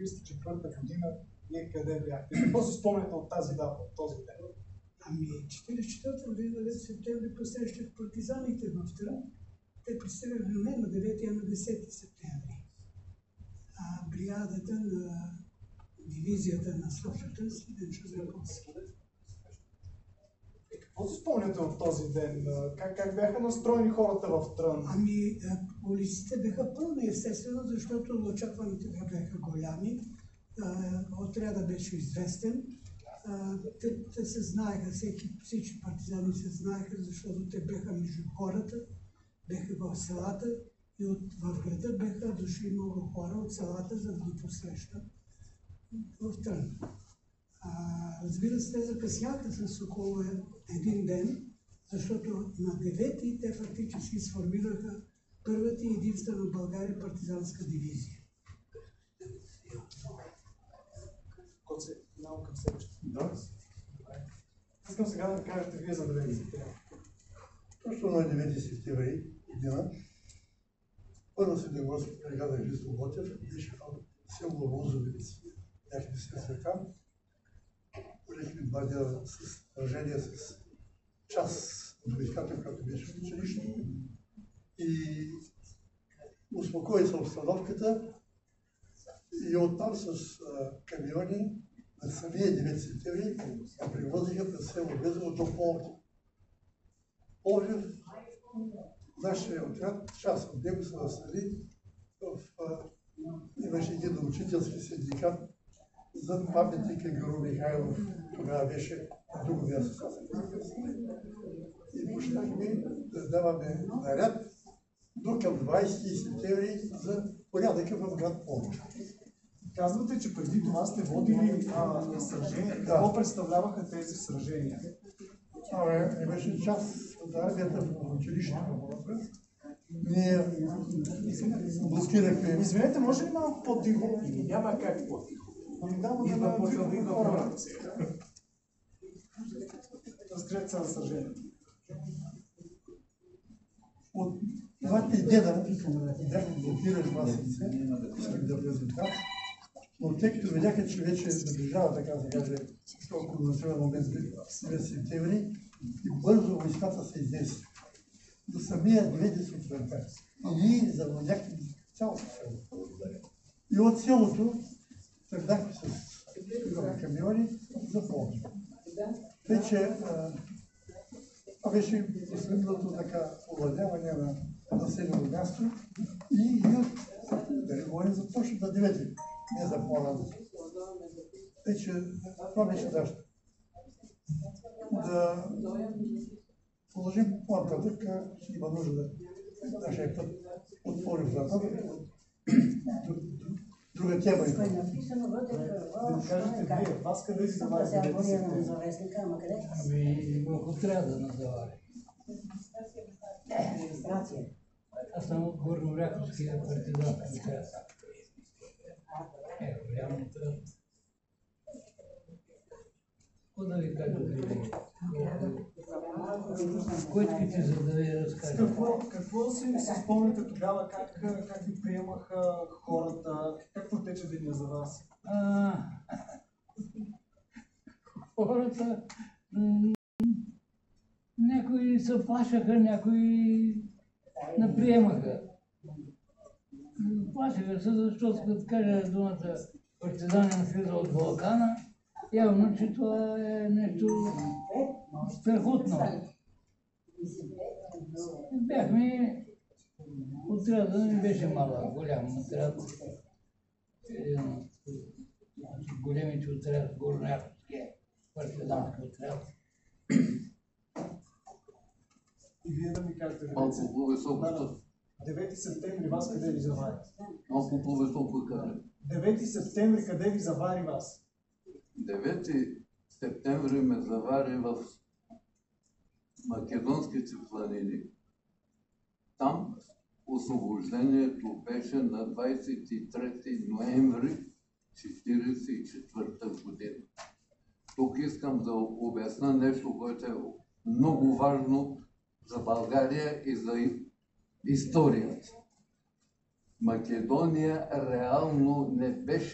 1944 година вие къде бяхте? Какво си спомняте от тази дата, от този ден? Ами, 1944 година, 9 септември, посрещах партизаните в Трън. Те пристигаха не на 9, а на 10 септември. Бригадата на дивизията на Софията с Денчо Запolски. Какво си спомняте от този ден? Как бяха настроени хората в Трън? Ами, улиците бяха пълни, естествено, защото очакваните бяха голями. Отряда беше известен. Те се знаеха, всички партизани се знаеха, защото те бяха между хората, бяха в селата и в града бяха дошли много хора от селата, за да ги посрещат в Трън. Разбира се, те закъсняха с около един ден, защото на 9-ти те фактически сформираха първата и единствена в България партизанска дивизия. Коце, много към следващата. Да. Искам сега да кажете вие за 9 септември. Точно на 9 септември година, първо се демонстрация бригада Христо Ботев беше в село Лозовец, някъде се свека. Порехме 2 дена с сражение с част от войската, която беше в училище. И успокои се обстановката и оттам с камиони на самия 9 септември я привозиха през село Безово до Пловдив. Пловдив, нашия отряд, част от него се настали имаше един учителски синдикат за паметника Геро Михайлов. Тогава беше на друго място. И почнахме да даваме наряд до към 20 септември за порядъка в град Пловдив. Казвате, че преди това сте водили сражения. Какво представляваха тези сражения? Беше част от армията в училището. Ние блокирахме. Извинете, може ли малко по-тихо? Няма как по-тихо. Да почва да идва хора. Разкрете се на сражението. От 2 дена бяхме блокирали масица, исках да влезем там, но тъй като видяха, че вече наближава, така да каже, толкова населен момент 9 септември, и бързо войската се изнесе. До самия 9 септември. И ние завладяхме цялото село. И от селото тръгнахме с камиони за Пловдив. Тъй, че беше последното така овладяване на населено място и да не говорим за точно на 9, не за по-рано. Тъй, че това беше нашето. Да положим по-нататък, има нужда да нашия път отворим за нататък. Друга тема има. Да кажете вие, вас къде си заварите? Ами, в отряда на завари. Аз съм от Горно-Ряховския партизански отряд. Голям отряд. Какво да ви кажа? Коичките, за да ви разкажа. Какво си спомняте тогава, как ви приемаха хората, как протече деня за вас? Хората, някои се плашаха, някои не приемаха. Плашаха се, защото като кажа думата партизанин слиза от Балкана, явно, че това е нещо страхотно. Бяхме, отряда не беше малък, голям отряд. Един от големите отряд, Горно-Ряховския партизански отряд. И вие да ми кажете, Малко по-високо. 9 септември вас къде ви завари? Малко по-високо кажа. 9 септември къде ви завари вас? 9 септември ме завари в Македонските планини. Там освобождението беше на 23 ноември 1944 година. Тук искам да обясня нещо, което е много важно за България и за историята. Македония реално не беше